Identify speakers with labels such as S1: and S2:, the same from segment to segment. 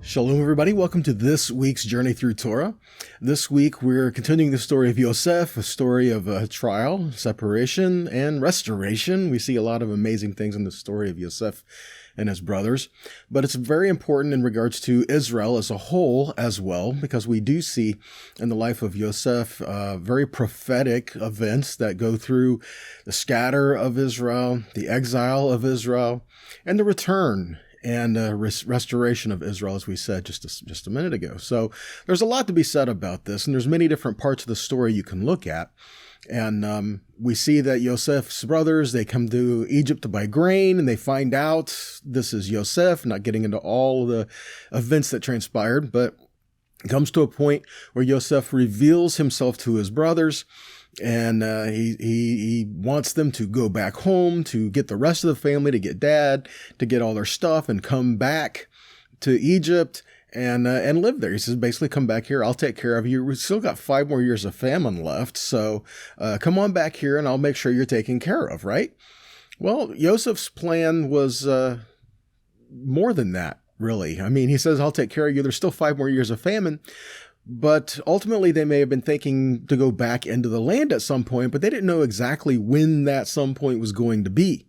S1: Shalom, everybody. Welcome to this week's Journey Through Torah. This week, we're continuing the story of Yosef, a story of trial, separation, and restoration. We see a lot of amazing things in the story of Yosef and his brothers, but it's very important in regards to Israel as a whole as well, because we do see in the life of Yosef very prophetic events that go through the scatter of Israel, the exile of Israel, and the return and restoration of Israel, as we said just a minute ago. So there's a lot to be said about this, and there's many different parts of the story you can look at. And we see that Yosef's brothers, they come to Egypt to buy grain, and they find out this is Yosef, not getting into all the events that transpired, but it comes to a point where Yosef reveals himself to his brothers, and he wants them to go back home, to get the rest of the family, to get dad, to get all their stuff and come back to Egypt and live there. He says, basically, come back here. I'll take care of you. We've still got 5 more years of famine left. So come on back here and I'll make sure you're taken care of, right? Well, Joseph's plan was more than that, really. I mean, he says, I'll take care of you. There's still 5 more years of famine. But ultimately, they may have been thinking to go back into the land at some point, but they didn't know exactly when that some point was going to be.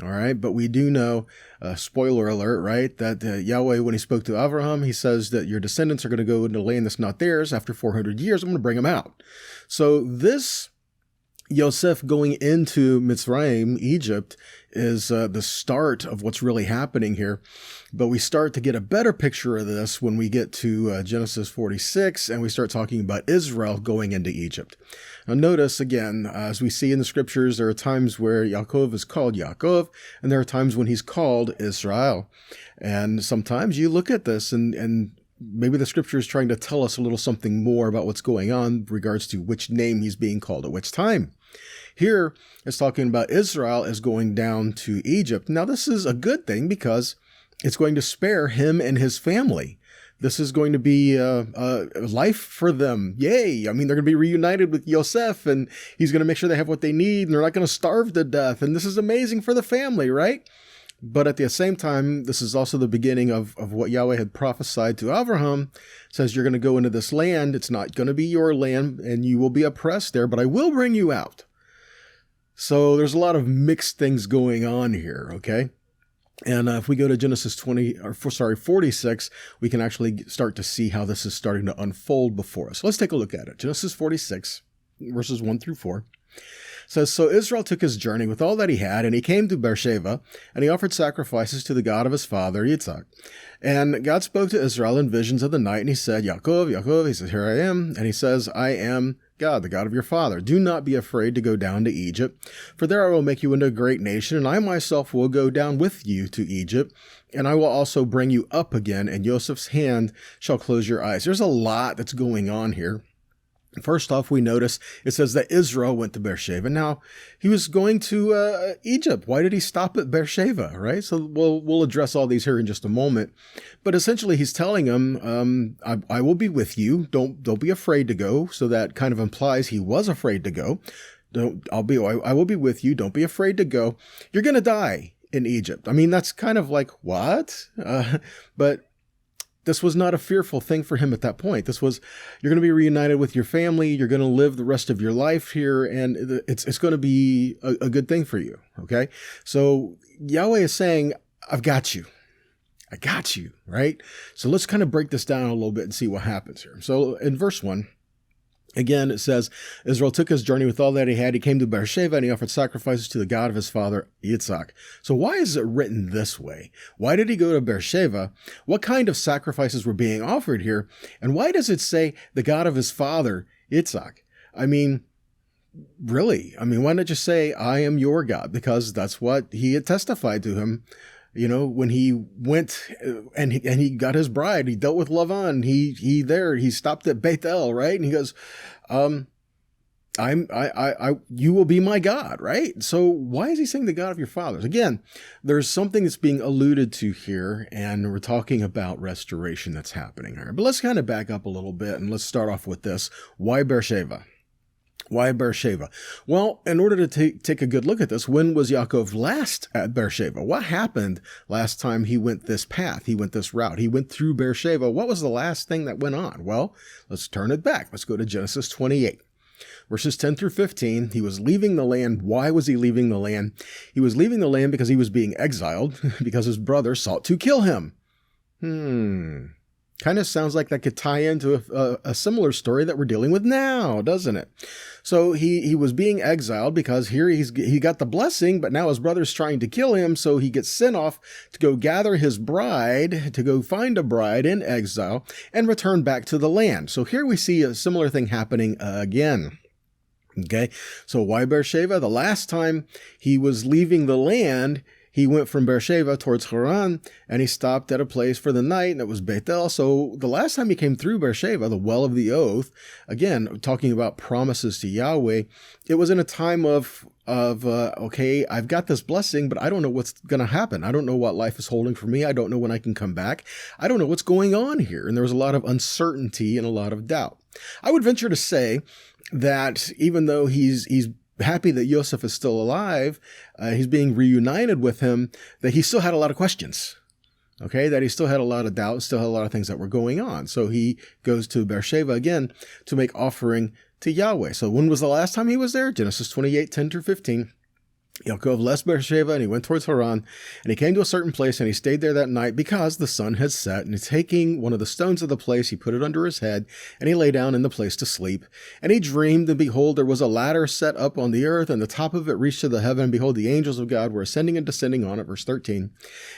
S1: All right, but we do know, spoiler alert, right, that Yahweh, when he spoke to Abraham, he says that your descendants are going to go into a land that's not theirs. After 400 years, I'm going to bring them out. So this Yosef going into Mitzrayim, Egypt, is the start of what's really happening here. But we start to get a better picture of this when we get to Genesis 46, and we start talking about Israel going into Egypt. Now notice, again, as we see in the scriptures, there are times where Yaakov is called Yaakov, and there are times when he's called Israel. And sometimes you look at this, and maybe the scripture is trying to tell us a little something more about what's going on in regards to which name he's being called at which time. Here, it's talking about Israel as going down to Egypt. Now, this is a good thing because it's going to spare him and his family. This is going to be a life for them. Yay! I mean, they're going to be reunited with Yosef, and he's going to make sure they have what they need, and they're not going to starve to death. And this is amazing for the family, right? But at the same time, this is also the beginning of what Yahweh had prophesied to Abraham. It says, you're going to go into this land. It's not going to be your land, and you will be oppressed there, but I will bring you out. So there's a lot of mixed things going on here, okay? And if we go to Genesis 46, we can actually start to see how this is starting to unfold before us. Let's take a look at it. Genesis 46, verses 1 through 4. Says, so Israel took his journey with all that he had, and he came to Beersheba, and he offered sacrifices to the God of his father, Yitzhak. And God spoke to Israel in visions of the night, and he said, Yaakov, Yaakov. He says, here I am. And he says, I am God, the God of your father. Do not be afraid to go down to Egypt, for there I will make you into a great nation, and I myself will go down with you to Egypt, and I will also bring you up again, and Joseph's hand shall close your eyes. There's a lot that's going on here. First off, we notice it says that Israel went to Beersheba. Now, he was going to Egypt. Why did he stop at Beersheba, right? So we'll address all these here in just a moment. But essentially, he's telling him, I will be with you. Don't be afraid to go. So that kind of implies he was afraid to go. I will be with you. Don't be afraid to go. You're going to die in Egypt. I mean, that's kind of like, what? But this was not a fearful thing for him at that point. This was, you're going to be reunited with your family. You're going to live the rest of your life here, and it's going to be a good thing for you, okay? So Yahweh is saying, I've got you. I got you, right? So let's kind of break this down a little bit and see what happens here. So in verse 1, again, it says, Israel took his journey with all that he had. He came to Beersheba, and he offered sacrifices to the God of his father, Yitzhak. So why is it written this way? Why did he go to Beersheba? What kind of sacrifices were being offered here? And why does it say the God of his father, Yitzhak? I mean, really? I mean, why not just say, I am your God? Because that's what he had testified to him. You know, when he went and he got his bride, he dealt with Lavan. He stopped at Bethel, right? And he goes, you will be my God, right? So why is he saying the God of your fathers? Again, there's something that's being alluded to here, and we're talking about restoration that's happening here. But let's kind of back up a little bit, and let's start off with this. Why Beersheba? Why Beersheba? Well, in order to take a good look at this, when was Yaakov last at Beersheba? What happened last time he went this path? He went this route. He went through Beersheba. What was the last thing that went on? Well, let's turn it back. Let's go to Genesis 28. Verses 10 through 15, he was leaving the land. Why was he leaving the land? He was leaving the land because he was being exiled, because his brother sought to kill him. Kind of sounds like that could tie into a similar story that we're dealing with now, doesn't it? So he was being exiled because here he got the blessing, but now his brother's trying to kill him, so he gets sent off to go gather his bride, to go find a bride in exile, and return back to the land. So here we see a similar thing happening again. Okay, so why Beersheba? The last time he was leaving the land, he went from Beersheba towards Haran, and he stopped at a place for the night, and it was Bethel. So the last time he came through Beersheba, the well of the oath, again, talking about promises to Yahweh, it was in a time of okay, I've got this blessing, but I don't know what's going to happen. I don't know what life is holding for me. I don't know when I can come back. I don't know what's going on here. And there was a lot of uncertainty and a lot of doubt. I would venture to say that even though he's happy that Yosef is still alive, he's being reunited with him, that he still had a lot of questions. Okay, that he still had a lot of doubt, still had a lot of things that were going on. So he goes to Beersheba again to make offering to Yahweh. So when was the last time he was there? Genesis 28, 10 through 15. Yaakov left Beersheba and he went towards Haran, and he came to a certain place and he stayed there that night because the sun had set. And taking one of the stones of the place, he put it under his head, and he lay down in the place to sleep. And he dreamed, and behold, there was a ladder set up on the earth, and the top of it reached to the heaven. And behold, the angels of God were ascending and descending on it. Verse 13.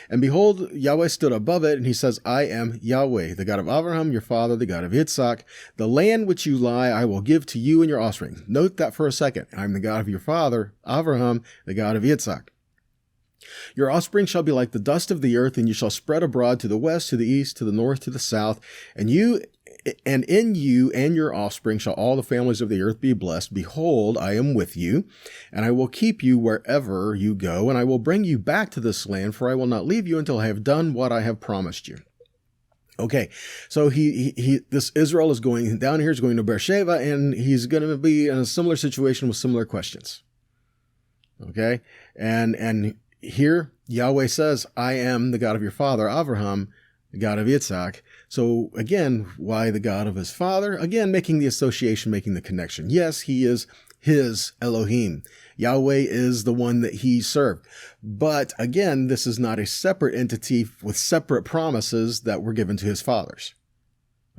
S1: And behold, Yahweh stood above it, and he says, I am Yahweh, the God of Abraham, your father, the God of Yitzhak. The land which you lie, I will give to you and your offspring. Note that for a second. I'm the God of your father, Abraham, the God of Yitzhak. Your offspring shall be like the dust of the earth, and you shall spread abroad to the west, to the east, to the north, to the south. And in you and your offspring shall all the families of the earth be blessed. Behold, I am with you, and I will keep you wherever you go, and I will bring you back to this land, for I will not leave you until I have done what I have promised you. Okay, so this Israel is going down here, is going to Beersheba, and he's going to be in a similar situation with similar questions. Okay, and here Yahweh says, I am the God of your father, Abraham, the God of Yitzhak. So again, why the God of his father? Again, making the association, making the connection. Yes, he is his Elohim. Yahweh is the one that he served. But again, this is not a separate entity with separate promises that were given to his fathers.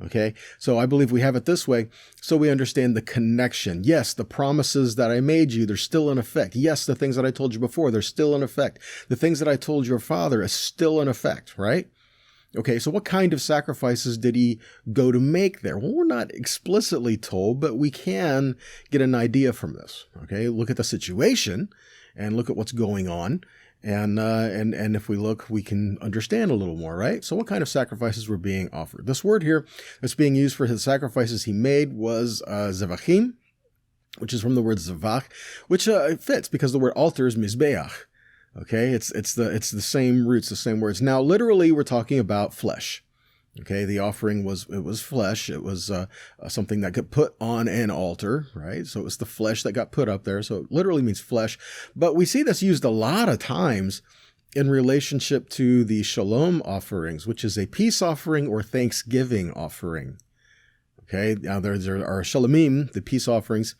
S1: Okay, so I believe we have it this way, so we understand the connection. Yes, the promises that I made you, they're still in effect. Yes, the things that I told you before, they're still in effect. The things that I told your father is still in effect, right? Okay, so what kind of sacrifices did he go to make there? Well, we're not explicitly told, but we can get an idea from this. Okay, look at the situation and look at what's going on. And if we look, we can understand a little more, right? So what kind of sacrifices were being offered? This word here that's being used for his sacrifices he made was zevachim, which is from the word zavach, which fits because the word altar is mizbeach. Okay, it's the same roots, the same words. Now, literally, we're talking about flesh. Okay, the offering was flesh. It was something that got put on an altar, right? So it was the flesh that got put up there. So it literally means flesh. But we see this used a lot of times in relationship to the shalom offerings, which is a peace offering or thanksgiving offering. Okay, now there are shalomim, the peace offerings,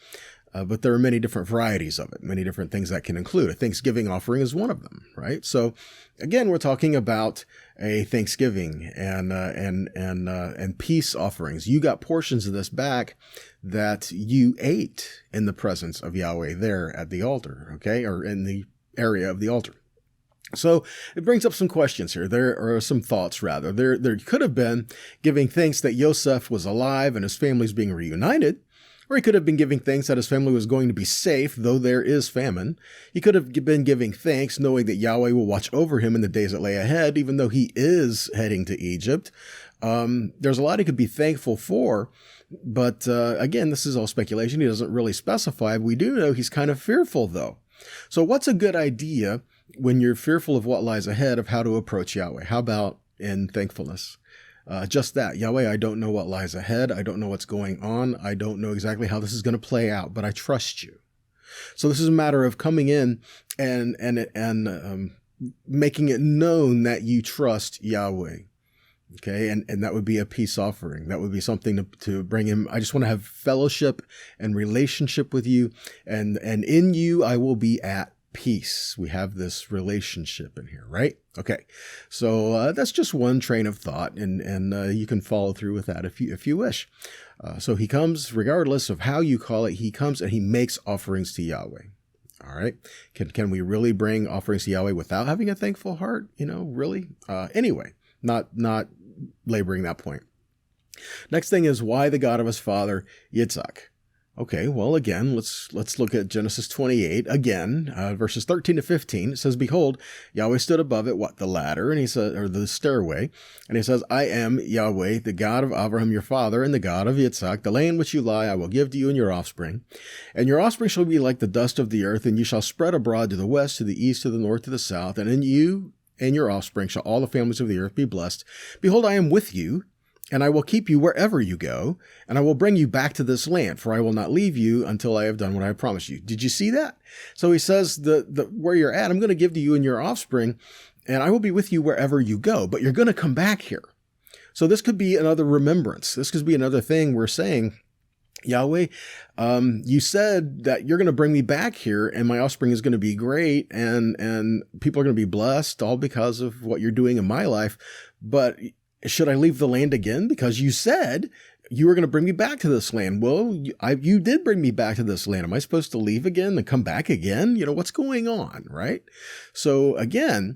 S1: but there are many different varieties of it, many different things that can include. A thanksgiving offering is one of them, right? So again, we're talking about a thanksgiving and peace offerings. You got portions of this back that you ate in the presence of Yahweh there at the altar, okay, or in the area of the altar. So it brings up some questions here. There are some thoughts, rather. There could have been giving thanks that Yosef was alive and his family's being reunited. Or he could have been giving thanks that his family was going to be safe, though there is famine. He could have been giving thanks, knowing that Yahweh will watch over him in the days that lay ahead, even though he is heading to Egypt. There's a lot he could be thankful for, but again, this is all speculation. He doesn't really specify. We do know he's kind of fearful, though. So what's a good idea when you're fearful of what lies ahead of how to approach Yahweh? How about in thankfulness? just that. Yahweh, I don't know what lies ahead. I don't know what's going on. I don't know exactly how this is going to play out, but I trust you. So this is a matter of coming in and making it known that you trust Yahweh. Okay, and that would be a peace offering. That would be something to bring him. I just want to have fellowship and relationship with you, and in you I will be at peace. We have this relationship in here, right? Okay, so that's just one train of thought, and you can follow through with that if you wish. So he comes, regardless of how you call it, he comes and he makes offerings to Yahweh. All right, can we really bring offerings to Yahweh without having a thankful heart? Really? Anyway, not laboring that point. Next thing is, why the God of his father Yitzhak? Okay, well, again, let's look at Genesis 28 again, verses 13 to 15. It says, "Behold, Yahweh stood above it, the ladder, and he said, or the stairway, and he says, I am Yahweh, the God of Abraham your father, and the God of Yitzhak. The land which you lie, I will give to you and your offspring, and your offspring shall be like the dust of the earth, and you shall spread abroad to the west, to the east, to the north, to the south, and in you and your offspring shall all the families of the earth be blessed. Behold, I am with you, and I will keep you wherever you go, and I will bring you back to this land, for I will not leave you until I have done what I have promised you." Did you see that? So he says, where you're at, I'm going to give to you and your offspring, and I will be with you wherever you go, but you're going to come back here. So this could be another remembrance. This could be another thing we're saying, Yahweh, you said that you're going to bring me back here, and my offspring is going to be great, and people are going to be blessed, all because of what you're doing in my life, but should I leave the land again? Because you said you were going to bring me back to this land. Well, you did bring me back to this land. Am I supposed to leave again and come back again? What's going on, right? So again,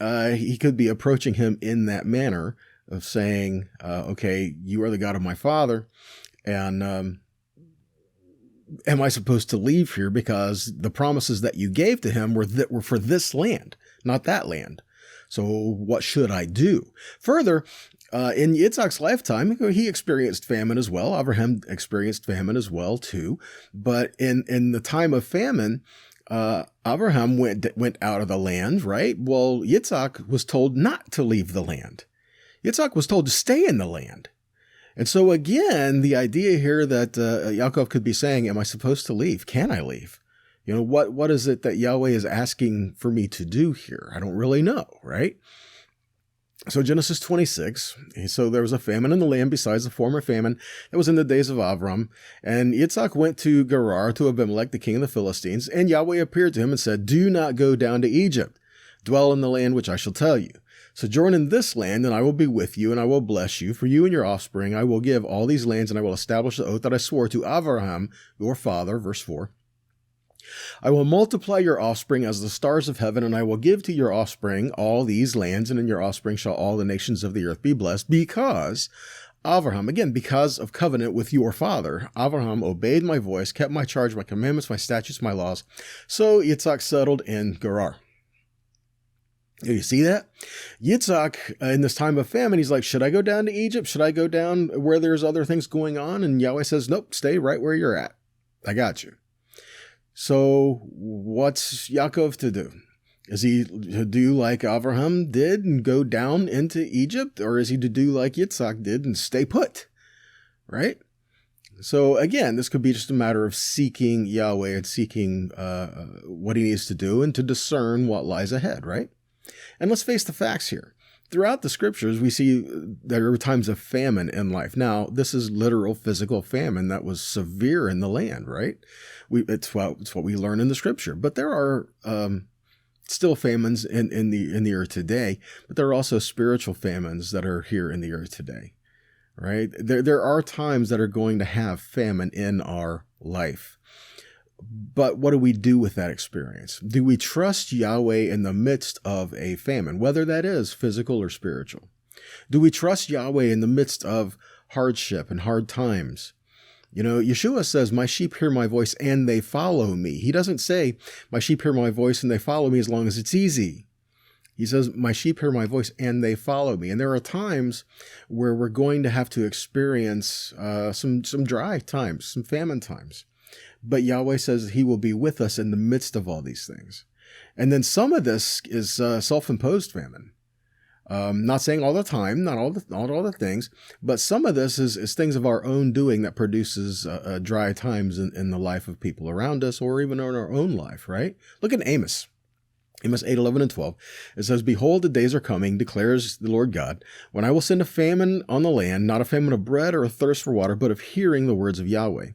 S1: he could be approaching him in that manner of saying, okay, you are the God of my father, and am I supposed to leave here because the promises that you gave to him were for this land, not that land? So what should I do? Further, in Yitzhak's lifetime, he experienced famine as well. Abraham experienced famine as well too. But in the time of famine, Abraham went out of the land, right? Well, Yitzhak was told not to leave the land. Yitzhak was told to stay in the land. And so again, the idea here that Yaakov could be saying, am I supposed to leave? Can I leave? What is it that Yahweh is asking for me to do here? I don't really know, right? So Genesis 26, so there was a famine in the land besides the former famine that was in the days of Avram. And Yitzhak went to Gerar to Abimelech, the king of the Philistines, and Yahweh appeared to him and said, "Do not go down to Egypt. Dwell in the land which I shall tell you. Sojourn in this land, and I will be with you, and I will bless you. For you and your offspring I will give all these lands, and I will establish the oath that I swore to Abraham, your father," verse 4. "I will multiply your offspring as the stars of heaven, and I will give to your offspring all these lands, and in your offspring shall all the nations of the earth be blessed, because Abraham," again, because of covenant with your father, "Abraham obeyed my voice, kept my charge, my commandments, my statutes, my laws." So Yitzhak settled in Gerar. You see that? Yitzhak, in this time of famine, he's like, should I go down to Egypt? Should I go down where there's other things going on? And Yahweh says, nope, stay right where you're at. I got you. So what's Yaakov to do? Is he to do like Abraham did and go down into Egypt? Or is he to do like Yitzhak did and stay put? Right? So again, this could be just a matter of seeking Yahweh and seeking what he needs to do and to discern what lies ahead, right? And let's face the facts here. Throughout the scriptures, we see there are times of famine in life. Now, this is literal physical famine that was severe in the land, right? It's what we learn in the scripture. But there are still famines in the earth today, but there are also spiritual famines that are here in the earth today, right? There are times that are going to have famine in our life. But what do we do with that experience? Do we trust Yahweh in the midst of a famine, whether that is physical or spiritual? Do we trust Yahweh in the midst of hardship and hard times? Yeshua says, my sheep hear my voice and they follow me. He doesn't say, my sheep hear my voice and they follow me as long as it's easy. He says, my sheep hear my voice and they follow me. And there are times where we're going to have to experience some dry times, some famine times. But Yahweh says he will be with us in the midst of all these things. And then some of this is self-imposed famine. Not saying all the time, not all the things, but some of this is things of our own doing that produces dry times in the life of people around us, or even in our own life, right? Look at Amos. Amos 8, 11, and 12. It says, "Behold, the days are coming, declares the Lord God, when I will send a famine on the land, not a famine of bread or a thirst for water, but of hearing the words of Yahweh.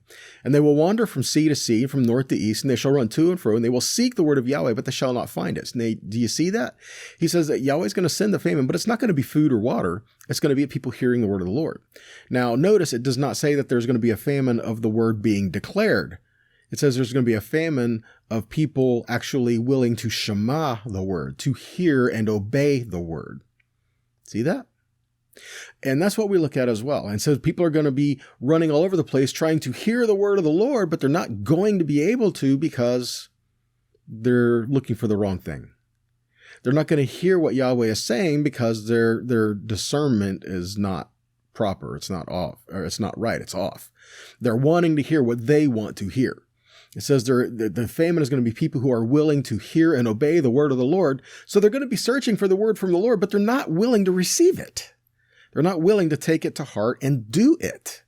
S1: And they will wander from sea to sea, from north to east, and they shall run to and fro, and they will seek the word of Yahweh, but they shall not find it." Now, do you see that? He says that Yahweh's going to send the famine, but it's not going to be food or water. It's going to be people hearing the word of the Lord. Now, notice it does not say that there's going to be a famine of the word being declared. It says there's going to be a famine of people actually willing to shema the word, to hear and obey the word. See that? And that's what we look at as well. And so people are going to be running all over the place trying to hear the word of the Lord, but they're not going to be able to because they're looking for the wrong thing. They're not going to hear what Yahweh is saying because their discernment is not proper. It's not off, or it's not right. It's off. They're wanting to hear what they want to hear. It says the famine is going to be people who are willing to hear and obey the word of the Lord. So they're going to be searching for the word from the Lord, but they're not willing to receive it. They're not willing to take it to heart and do it.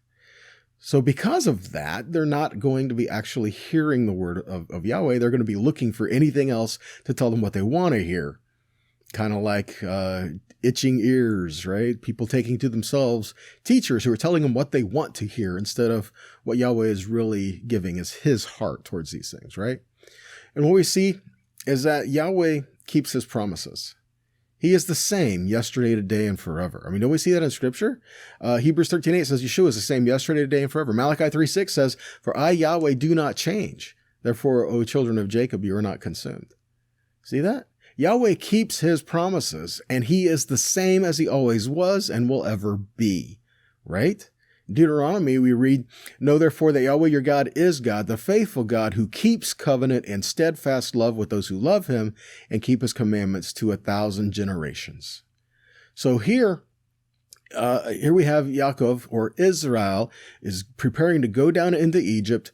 S1: So because of that, they're not going to be actually hearing the word of Yahweh. They're going to be looking for anything else to tell them what they want to hear. Kind of like itching ears, right? People taking to themselves teachers who are telling them what they want to hear instead of what Yahweh is really giving as his heart towards these things, right? And what we see is that Yahweh keeps his promises. He is the same yesterday, today, and forever. I mean, don't we see that in Scripture? Hebrews 13:8 says Yeshua is the same yesterday, today, and forever. Malachi 3:6 says, "For I, Yahweh, do not change. Therefore, O children of Jacob, you are not consumed." See that? Yahweh keeps his promises, and he is the same as he always was and will ever be, right? In Deuteronomy, we read, "Know therefore that Yahweh your God is God, the faithful God, who keeps covenant and steadfast love with those who love him and keep his commandments to 1,000 generations." So here we have Yaakov, or Israel, is preparing to go down into Egypt.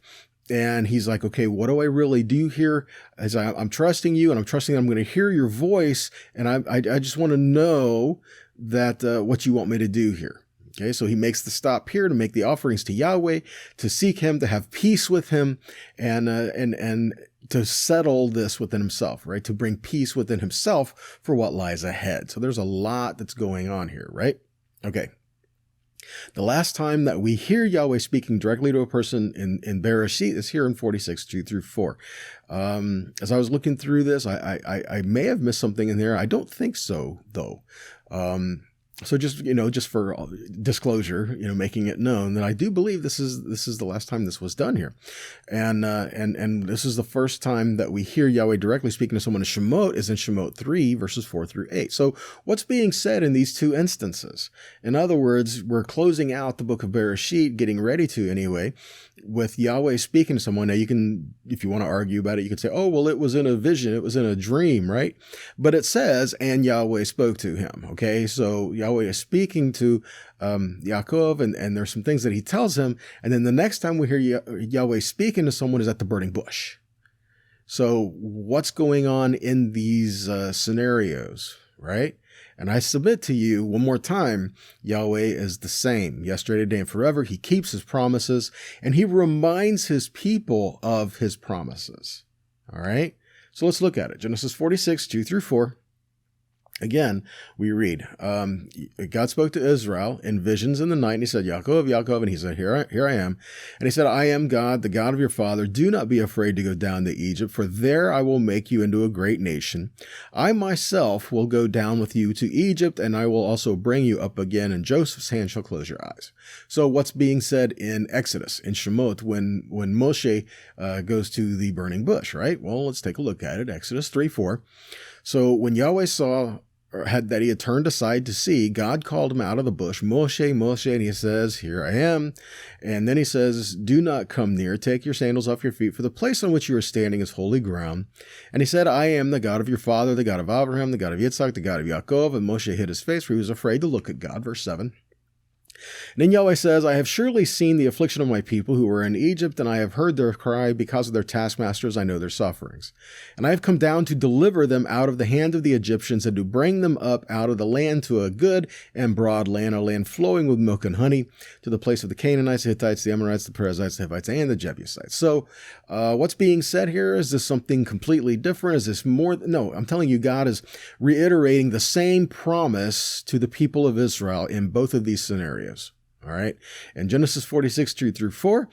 S1: And he's like, okay, what do I really do here? As I'm trusting you, and I'm trusting that I'm going to hear your voice, and I just want to know that what you want me to do here. Okay, so he makes the stop here to make the offerings to Yahweh, to seek him, to have peace with him, and to settle this within himself, right? To bring peace within himself for what lies ahead. So there's a lot that's going on here, right? Okay. The last time that we hear Yahweh speaking directly to a person in Bereshit is here in 46, 2-4. As I was looking through this, I may have missed something in there. I don't think so, though. So just for disclosure, making it known that I do believe this is the last time this was done here. And this is the first time that we hear Yahweh directly speaking to someone in Shemot is in Shemot 3, verses 4-8. So what's being said in these two instances? In other words, we're closing out the book of Bereshit, getting ready to anyway, with Yahweh speaking to someone. Now you can, if you want to argue about it, you can say, oh, well, it was in a vision, it was in a dream, right? But it says, and Yahweh spoke to him, okay? So Yahweh is speaking to Yaakov, and there's some things that he tells him, and then the next time we hear Yahweh speaking to someone is at the burning bush. So what's going on in these scenarios, right? And I submit to you one more time, Yahweh is the same yesterday, today, and forever. He keeps his promises, and he reminds his people of his promises. All right? So let's look at it. Genesis 46, 2-4. Again, we read, God spoke to Israel in visions in the night, and he said, Yaakov, Yaakov, and he said, here I am. And he said, I am God, the God of your father. Do not be afraid to go down to Egypt, for there I will make you into a great nation. I myself will go down with you to Egypt, and I will also bring you up again, and Joseph's hand shall close your eyes. So what's being said in Exodus, in Shemot, when Moshe goes to the burning bush, right? Well, let's take a look at it. Exodus 3:4. So when Yahweh saw that he had turned aside to see, God called him out of the bush, Moshe, Moshe, and he says, here I am. And then he says, do not come near, take your sandals off your feet, for the place on which you are standing is holy ground. And he said, I am the God of your father, the God of Abraham, the God of Yitzhak, the God of Yaakov. And Moshe hid his face, for he was afraid to look at God. Verse 7. And then Yahweh says, I have surely seen the affliction of my people who are in Egypt, and I have heard their cry because of their taskmasters. I know their sufferings. And I have come down to deliver them out of the hand of the Egyptians and to bring them up out of the land to a good and broad land, a land flowing with milk and honey, to the place of the Canaanites, the Hittites, the Amorites, the Perizzites, the Hivites, and the Jebusites. So what's being said here? Is this something completely different? Is this more? No, I'm telling you, God is reiterating the same promise to the people of Israel in both of these scenarios. All right. In Genesis 46, 2-4,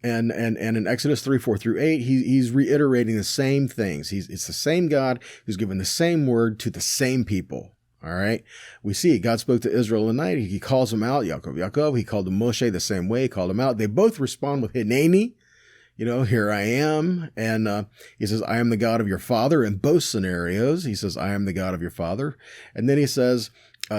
S1: and in Exodus 3, 4-8, he's reiterating the same things. It's the same God who's given the same word to the same people. All right. We see God spoke to Israel at night. He calls them out. Yaakov. He called them Moshe the same way. He called them out. They both respond with Hineni. Here I am. And he says, I am the God of your father. In both scenarios, he says, I am the God of your father. And then he says,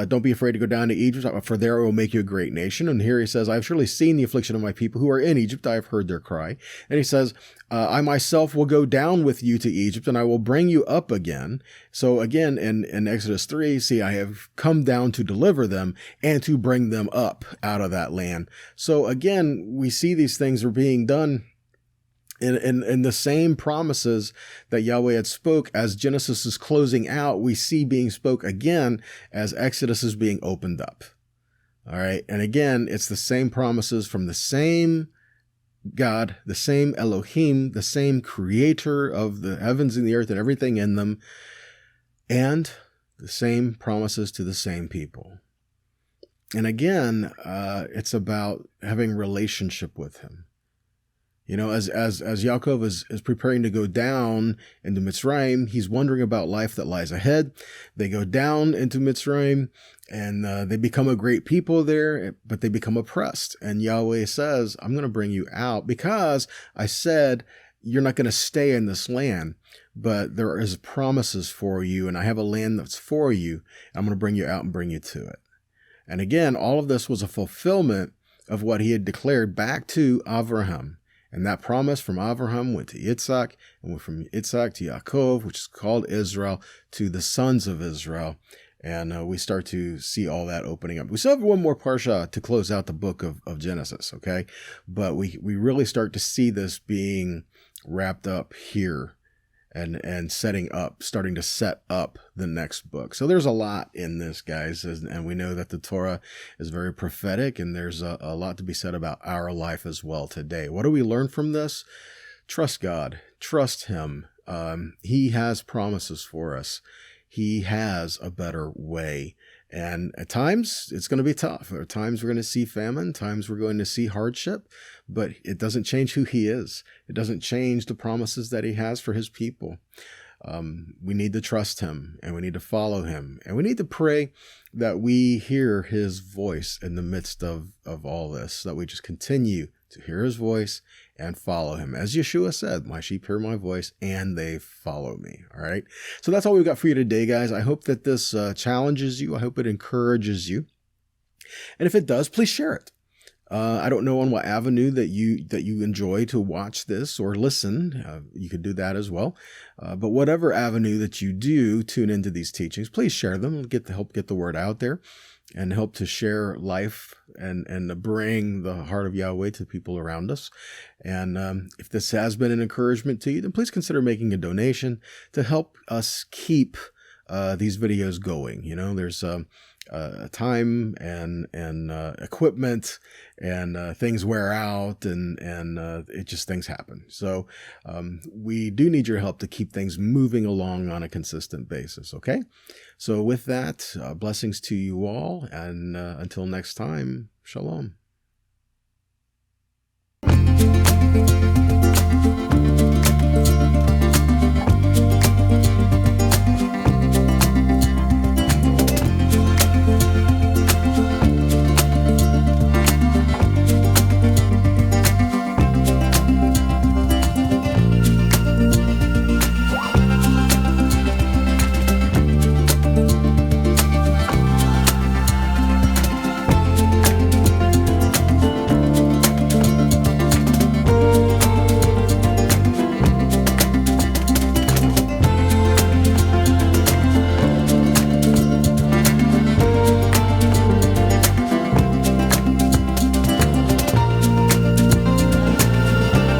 S1: don't be afraid to go down to Egypt, for there I will make you a great nation. And here he says, I have surely seen the affliction of my people who are in Egypt. I have heard their cry. And he says, I myself will go down with you to Egypt, and I will bring you up again. So again, in Exodus 3, see, I have come down to deliver them and to bring them up out of that land. So again, we see these things are being done in the same promises that Yahweh had spoke as Genesis is closing out, we see being spoke again as Exodus is being opened up. All right. And again, it's the same promises from the same God, the same Elohim, the same creator of the heavens and the earth and everything in them, and the same promises to the same people. And again, it's about having relationship with him. As Yaakov is preparing to go down into Mitzrayim, he's wondering about life that lies ahead. They go down into Mitzrayim, and they become a great people there, but they become oppressed. And Yahweh says, I'm going to bring you out because I said you're not going to stay in this land, but there is promises for you, and I have a land that's for you. I'm going to bring you out and bring you to it. And again, all of this was a fulfillment of what he had declared back to Avraham. And that promise from Avraham went to Yitzhak, and went from Yitzhak to Yaakov, which is called Israel, to the sons of Israel. And we start to see all that opening up. We still have one more parsha to close out the book of Genesis, okay? But we really start to see this being wrapped up here and starting to set up the next book. So there's a lot in this, guys, and we know that the Torah is very prophetic, and there's a lot to be said about our life as well today. What do we learn from this? Trust God. Trust him. He has promises for us. He has a better way. And at times, it's going to be tough. At times, we're going to see famine. Times, we're going to see hardship. But it doesn't change who he is. It doesn't change the promises that he has for his people. We need to trust him, and we need to follow him. And we need to pray that we hear his voice in the midst of all this, that we just continue to hear his voice and follow him. As Yeshua said, my sheep hear my voice and they follow me. All right. So that's all we've got for you today, guys. I hope that this challenges you. I hope it encourages you. And if it does, please share it. I don't know on what avenue that you enjoy to watch this or listen. You could do that as well. But whatever avenue that you do tune into these teachings, please share them. Help get the word out there, and help to share life and bring the heart of Yahweh to people around us. And if this has been an encouragement to you, then please consider making a donation to help us keep these videos going. There's time and equipment, and things wear out, and it just things happen. So we do need your help to keep things moving along on a consistent basis. Okay. So with that, blessings to you all, and until next time, shalom.